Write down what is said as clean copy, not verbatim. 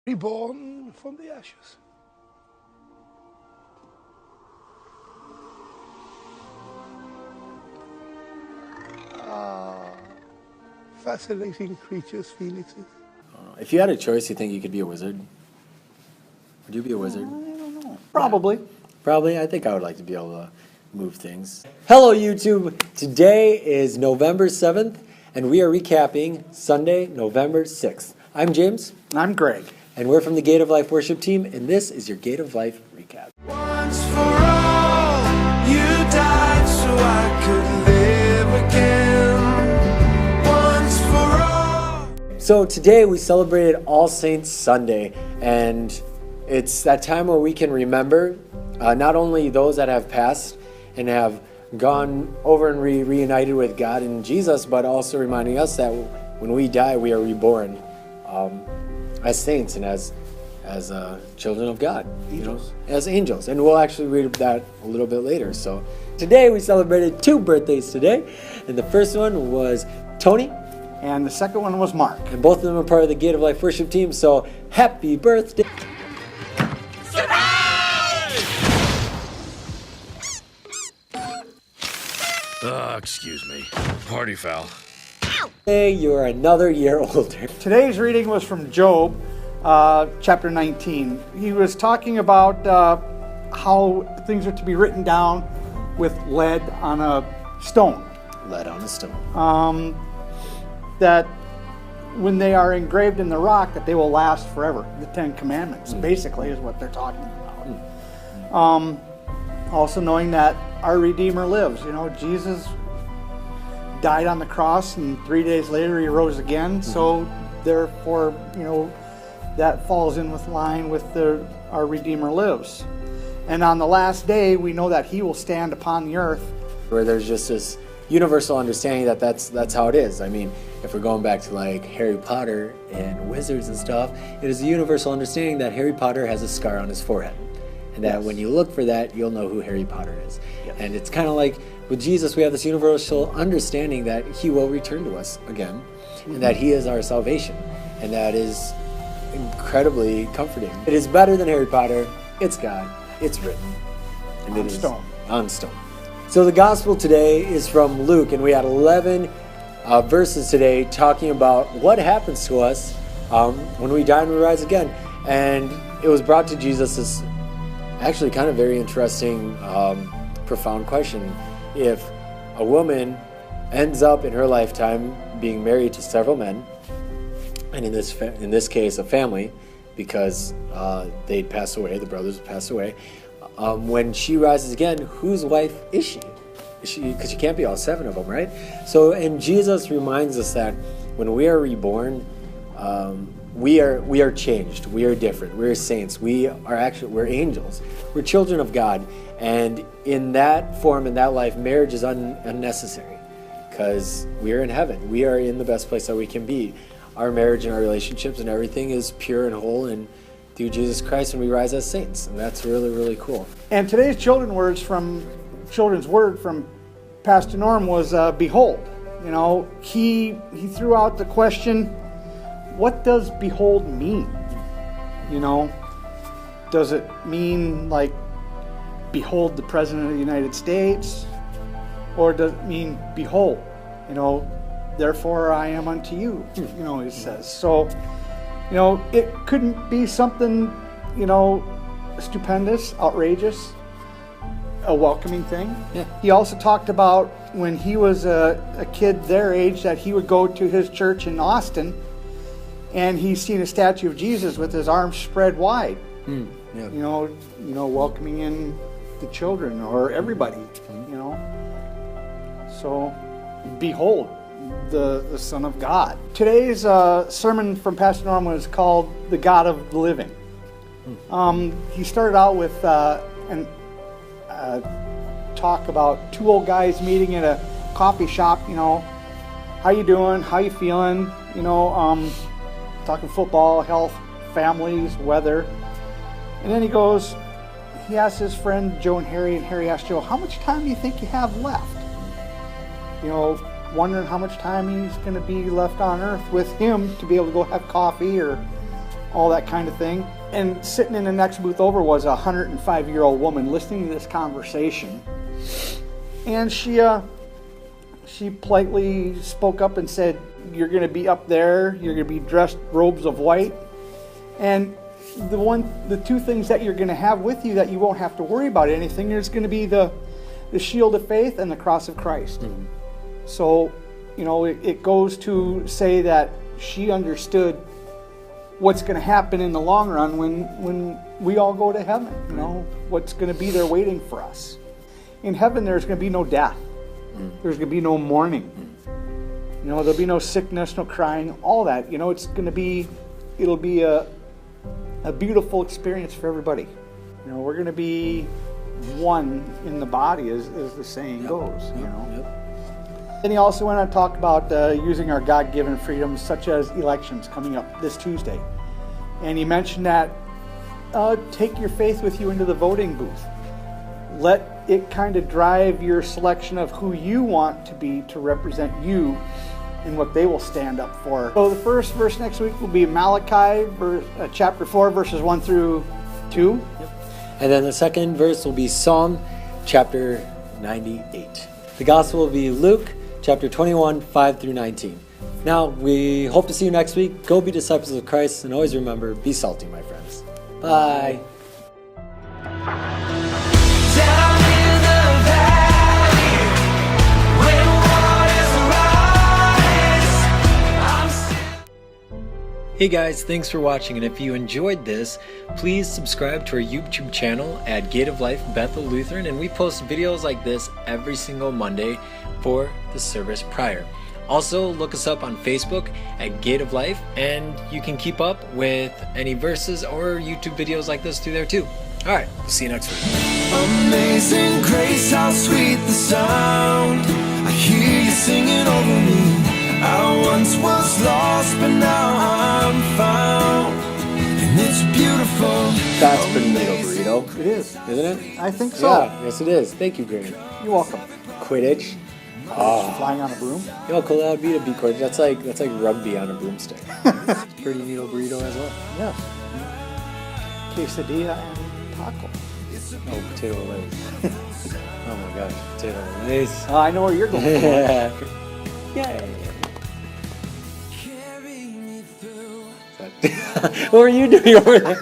reborn from the ashes. Fascinating creatures, Felixes. If you had a choice, you think you could be a wizard? Would you be a wizard? I don't know. Probably. Probably. I think I would like to be able to move things. Hello, YouTube. Today is November 7th, and we are recapping Sunday, November 6th. I'm James. And I'm Greg. And we're from the Gate of Life worship team, and this is your Gate of Life recap. Once for all, you died so I could live again. Once for all. So today we celebrated All Saints Sunday, and it's that time where we can remember not only those that have passed and have gone over and reunited with God and Jesus, but also reminding us that when we die, we are reborn as saints and as children of God, Angels. as angels. And we'll actually read that a little bit later. So today we celebrated 2 birthdays today, and the first one was Tony. And the second one was Mark. And both of them are part of the Gate of Life worship team, so happy birthday. Excuse me. Party foul. Hey, you're another year older. Today's reading was from Job, chapter 19. He was talking about how things are to be written down with lead on a stone. Lead on a stone. That when they are engraved in the rock, that they will last forever. The 10 Commandments, basically, is what they're talking about. Also knowing that our Redeemer lives. You know, Jesus died on the cross, and 3 days later he rose again. So therefore, you know, that falls in with line with our Redeemer lives. And on the last day, we know that he will stand upon the earth. Where there's just this universal understanding that that's how it is. I mean, if we're going back to like Harry Potter and wizards and stuff, it is a universal understanding that Harry Potter has a scar on his forehead. And that when you look for that, you'll know who Harry Potter is. Yes. And it's kind of like with Jesus, we have this universal understanding that he will return to us again, and that he is our salvation. And that is incredibly comforting. It is better than Harry Potter. It's God. It's written. And On stone. On stone. So the gospel today is from Luke, and we had 11 verses today talking about what happens to us when we die and we rise again. And it was brought to Jesus this actually kind of very interesting, profound question. If a woman ends up in her lifetime being married to several men, and in this case a family, because they'd pass away, the brothers would pass away, when she rises again, whose wife is she? Because you can't be all 7 of them, right? So, and Jesus reminds us that when we are reborn, we are changed. We are different. We're saints. We're angels. We're children of God. And in that form, in that life, marriage is unnecessary because we are in heaven. We are in the best place that we can be. Our marriage and our relationships and everything is pure and whole, and through Jesus Christ, and we rise as saints. And that's really, really cool. And today's children's word from Pastor Norm was behold. You know, he threw out the question, what does behold mean? You know, does it mean like behold the President of the United States? Or does it mean behold, you know, therefore I am unto you, you know, it says. So, you know, it couldn't be something, you know, stupendous, outrageous, a welcoming thing. Yeah. He also talked about when he was a kid their age that he would go to his church in Austin, and he's seen a statue of Jesus with his arms spread wide, Yeah. you know, welcoming in the children or everybody, you know. So, behold, the Son of God. Today's sermon from Pastor Norm was called The God of the Living. He started out with talk about 2 old guys meeting at a coffee shop, you know, how you doing, how you feeling, you know, talking football, health, families, weather. And then he asked his friend Joe and Harry asked Joe, how much time do you think you have left? You know, wondering how much time he's going to be left on earth with him to be able to go have coffee or all that kind of thing. And sitting in the next booth over was a 105-year-old woman listening to this conversation. And she politely spoke up and said, "You're going to be up there, you're going to be dressed robes of white. And the two things that you're going to have with you that you won't have to worry about anything, there's going to be the shield of faith and the cross of Christ." Mm-hmm. So, it goes to say that she understood what's going to happen in the long run when we all go to heaven, what's going to be there waiting for us. In heaven, there's going to be no death. There's going to be no mourning. There'll be no sickness, no crying, all that. It'll be a beautiful experience for everybody. We're going to be one in the body, as the saying goes. And he also went on to talk about using our God-given freedoms, such as elections coming up this Tuesday. And he mentioned that take your faith with you into the voting booth. Let it kind of drive your selection of who you want to be to represent you and what they will stand up for. So the first verse next week will be Malachi, chapter 4, verses 1 through 2. Yep. And then the second verse will be Psalm chapter 98. The gospel will be Luke chapter 21, 5 through 19. Now, we hope to see you next week. Go be disciples of Christ, and always remember, be salty, my friends. Bye. Down in the valley, when waters rise, I'm still. Hey guys, thanks for watching, and if you enjoyed this, please subscribe to our YouTube channel at Gate of Life Bethel Lutheran, and we post videos like this every single Monday for the service prior. Also, look us up on Facebook at Gate of Life, and you can keep up with any verses or YouTube videos like this through there too. Alright, we'll see you next week. Amazing grace, how sweet the sound. I hear you singing over me. I once was lost, but now I'm found. And it's beautiful. That's pretty neat, burrito. It is. Isn't it? I think so. Yeah, yes it is. Thank you, Grant. You're welcome. Quidditch. Flying on a broom. You know how cool that would be to be Quidditch? That's like rugby on a broomstick. Pretty neat burrito as well. Yes. Quesadilla and taco. Oh, potato lays. Oh my gosh, potato lays. I know where you're going. Yeah. Yay. Carry me through. What were you doing over there?